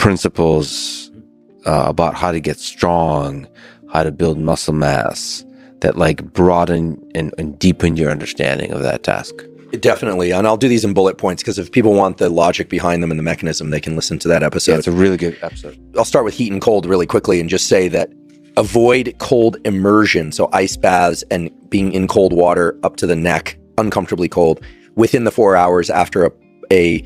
principles about how to get strong, how to build muscle mass that like broaden and deepen your understanding of that task? Definitely. And I'll do these in bullet points because if people want the logic behind them and the mechanism, they can listen to that episode. Yeah, it's a really good episode. I'll start with heat and cold really quickly and just say that avoid cold immersion. So ice baths and being in cold water up to the neck, uncomfortably cold, within the 4 hours after a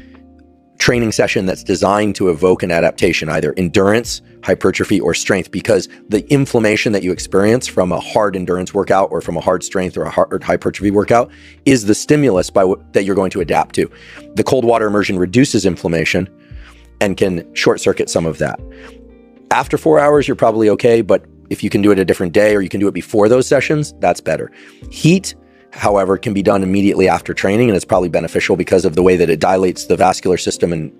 training session that's designed to evoke an adaptation, either endurance, hypertrophy, or strength, because the inflammation that you experience from a hard endurance workout or from a hard strength or a hard hypertrophy workout is the stimulus that you're going to adapt to. The cold water immersion reduces inflammation and can short circuit some of that. After 4 hours, you're probably okay, but if you can do it a different day or you can do it before those sessions, that's better. Heat, however, can be done immediately after training, and it's probably beneficial because of the way that it dilates the vascular system and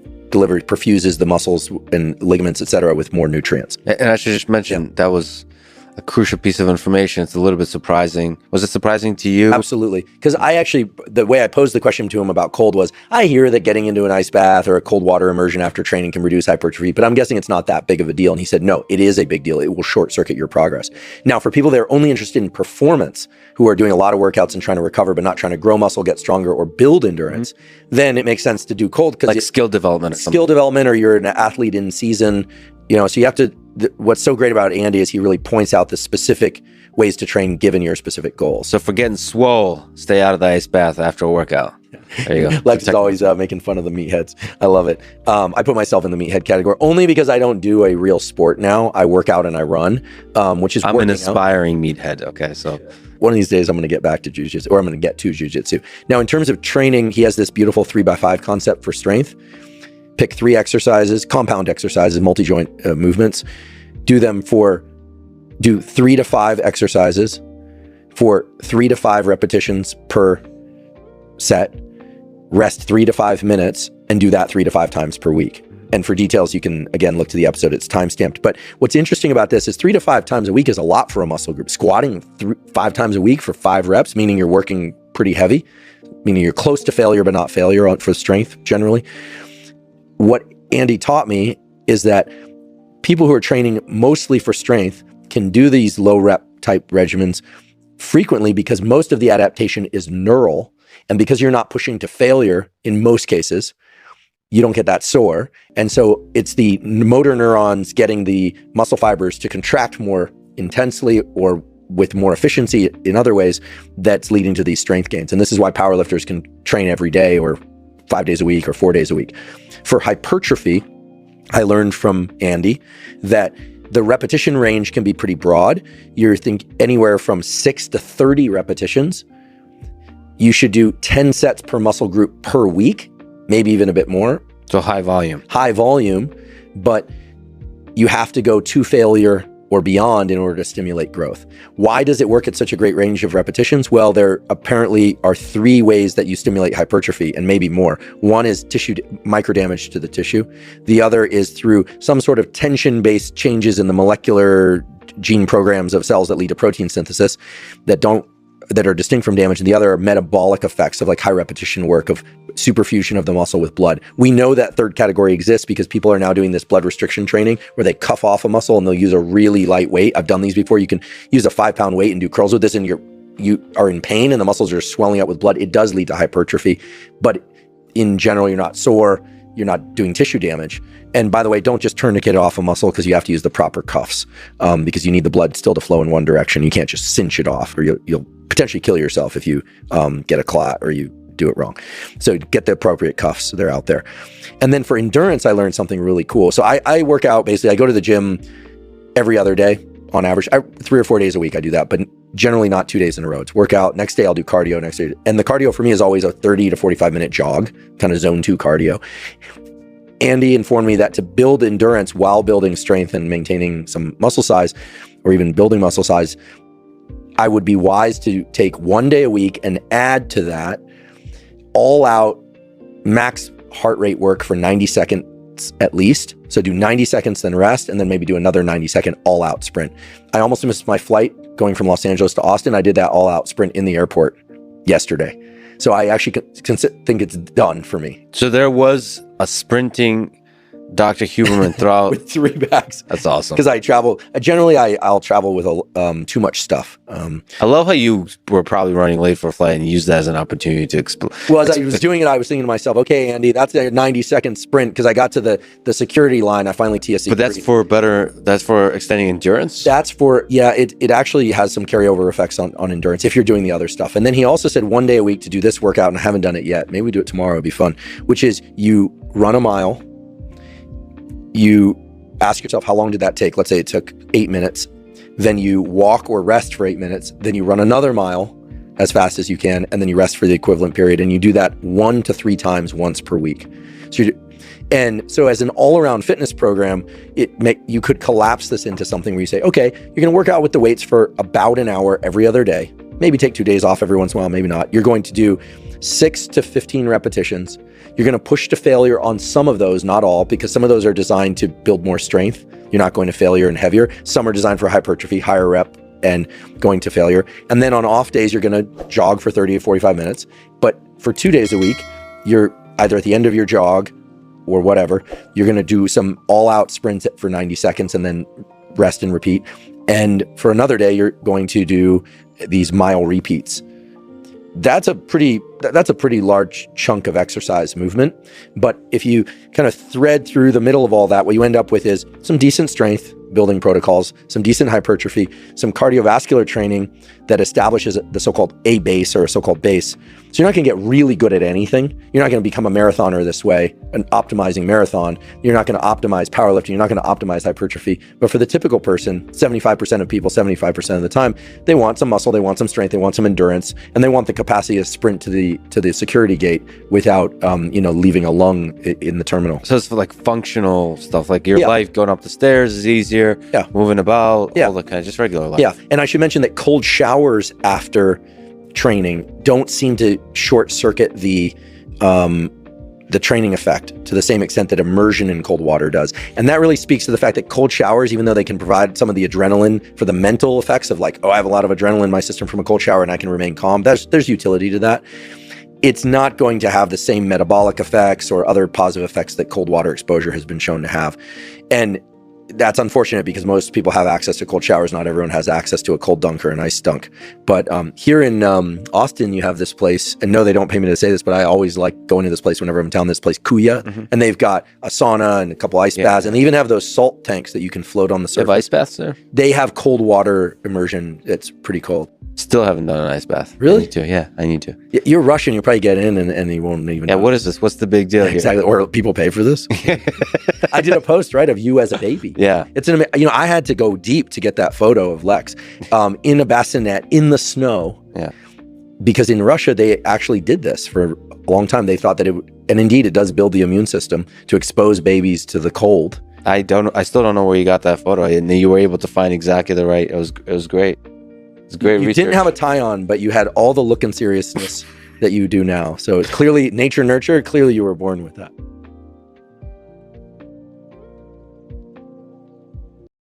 perfuses the muscles and ligaments, etc., with more nutrients. And I should just mention, that was a crucial piece of information. It's a little bit surprising. Was it surprising to you? Absolutely. Because the way I posed the question to him about cold was, I hear that getting into an ice bath or a cold water immersion after training can reduce hypertrophy, but I'm guessing it's not that big of a deal. And he said, no, it is a big deal. It will short circuit your progress. Now, for people that are only interested in performance, who are doing a lot of workouts and trying to recover, but not trying to grow muscle, get stronger, or build endurance, then it makes sense to do cold. Like skill development or something. Skill development, or you're an athlete in season, so you have to, what's so great about Andy is he really points out the specific ways to train given your specific goals. So for getting swole, stay out of the ice bath after a workout. There you go. Lex is always making fun of the meatheads. I love it. I put myself in the meathead category only because I don't do a real sport now. I work out and I run, which is I'm an aspiring meathead. Okay, so one of these days I'm going to get back to jiu-jitsu, or I'm going to get to jiu-jitsu. Now, in terms of training, he has this beautiful 3x5 concept for strength. Pick 3 exercises, compound exercises, multi-joint movements. Do 3 to 5 exercises for 3 to 5 repetitions per set. Rest 3 to 5 minutes and do that 3 to 5 times per week. And for details, you can, again, look to the episode. It's time-stamped. But what's interesting about this is 3 to 5 times a week is a lot for a muscle group. Squatting 5 times a week for 5 reps, meaning you're working pretty heavy, meaning you're close to failure, but not failure for strength generally. What Andy taught me is that people who are training mostly for strength can do these low rep type regimens frequently because most of the adaptation is neural. And because you're not pushing to failure in most cases, you don't get that sore. And so it's the motor neurons getting the muscle fibers to contract more intensely or with more efficiency in other ways that's leading to these strength gains. And this is why powerlifters can train every day or 5 days a week or 4 days a week. For hypertrophy, I learned from Andy that the repetition range can be pretty broad. You think anywhere from 6 to 30 repetitions. You should do 10 sets per muscle group per week, maybe even a bit more. So high volume. High volume, but you have to go to failure or beyond in order to stimulate growth. Why does it work at such a great range of repetitions? Well, there apparently are 3 ways that you stimulate hypertrophy, and maybe more. One is microdamage to the tissue. The other is through some sort of tension-based changes in the molecular gene programs of cells that lead to protein synthesis that are distinct from damage, and the other are metabolic effects of like high repetition work of superfusion of the muscle with blood. We know that third category exists because people are now doing this blood restriction training where they cuff off a muscle and they'll use a really light weight. I've done these before. You can use a 5-pound weight and do curls with this, and you are in pain and the muscles are swelling up with blood. It does lead to hypertrophy, but in general, you're not sore. You're not doing tissue damage. And by the way, don't just tourniquet off a muscle because you have to use the proper cuffs because you need the blood still to flow in one direction. You can't just cinch it off, or you'll potentially kill yourself if you get a clot or you do it wrong. So get the appropriate cuffs. They're out there. And then for endurance, I learned something really cool. So I work out, basically, I go to the gym every other day on average. 3 or 4 days a week I do that, but generally not 2 days in a row. It's workout. Next day I'll do cardio. Next day. And the cardio for me is always a 30 to 45 minute jog, kind of zone 2 cardio. Andy informed me that to build endurance while building strength and maintaining some muscle size, or even building muscle size, I would be wise to take 1 day a week and add to that all out max heart rate work for 90 seconds at least. So do 90 seconds, then rest, and then maybe do another 90-second all out sprint. I almost missed my flight going from Los Angeles to Austin. I did that all out sprint in the airport yesterday. So I actually think it's done for me. So there was a sprinting Dr. Huberman throughout. with 3 bags. That's awesome. Because I travel, generally I'll travel with too much stuff. I love how you were probably running late for a flight and used that as an opportunity to explore. Well, as I was doing it, I was thinking to myself, okay, Andy, that's a 90-second sprint, because I got to the security line. I finally TSC. But that's for extending endurance? That's for, yeah, it actually has some carryover effects on endurance if you're doing the other stuff. And then he also said 1 day a week to do this workout, and I haven't done it yet. Maybe we do it tomorrow, it'd be fun, which is you run a mile. You ask yourself, how long did that take? Let's say it took 8 minutes. Then you walk or rest for 8 minutes. Then you run another mile as fast as you can, and then you rest for the equivalent period. And you do that 1 to 3 times once per week. So as an all-around fitness program, you could collapse this into something where you say, okay, you're going to work out with the weights for about an hour every other day. Maybe take 2 days off every once in a while, maybe not. You're going to do 6 to 15 repetitions. You're going to push to failure on some of those, not all, because some of those are designed to build more strength. You're not going to failure and heavier. Some are designed for hypertrophy, higher rep, and going to failure. And then on off days, you're going to jog for 30 to 45 minutes. But for 2 days a week, you're either at the end of your jog or whatever, you're going to do some all-out sprints for 90 seconds and then rest and repeat. And for another day, you're going to do these mile repeats. That's a pretty large chunk of exercise movement. But if you kind of thread through the middle of all that, what you end up with is some decent strength building protocols, some decent hypertrophy, some cardiovascular training that establishes the so-called A base or a so-called base. So you're not going to get really good at anything. You're not going to become a marathoner this way, an optimizing marathon. You're not going to optimize powerlifting. You're not going to optimize hypertrophy. But for the typical person, 75% of people, 75% of the time, they want some muscle, they want some strength, they want some endurance, and they want the capacity to sprint to the security gate without, leaving a lung in the terminal. So it's for like functional stuff, like your life, going up the stairs is easier, moving about, all the kind of just regular life. Yeah, and I should mention that cold showers after training don't seem to short circuit the training effect to the same extent that immersion in cold water does. And that really speaks to the fact that cold showers, even though they can provide some of the adrenaline for the mental effects of like, oh, I have a lot of adrenaline in my system from a cold shower and I can remain calm, there's utility to that. It's not going to have the same metabolic effects or other positive effects that cold water exposure has been shown to have. And that's unfortunate because most people have access to cold showers. Not everyone has access to a cold dunk or an ice dunk. But here in Austin, you have this place, and no, they don't pay me to say this, but I always like going to this place whenever I'm in town, this place, Kuya, and they've got a sauna and a couple ice baths, and they even have those salt tanks that you can float on the surface. They have ice baths there? They have cold water immersion. It's pretty cold. Still haven't done an ice bath. Really? I need to. Yeah, I need to. You're Russian. You'll probably get in and you won't even know. What is this? What's the big deal here? Exactly. Or people pay for this? I did a post, right, of you as a baby. Yeah. It's I had to go deep to get that photo of Lex in a bassinet in the snow. Yeah. Because in Russia, they actually did this for a long time. They thought that and indeed it does build the immune system to expose babies to the cold. I still don't know where you got that photo. And you were able to find exactly the right. It was great. It's great You research. didn't have a tie on, but you had all the look and seriousness that you do now. So it's clearly nature nurture. Clearly you were born with that.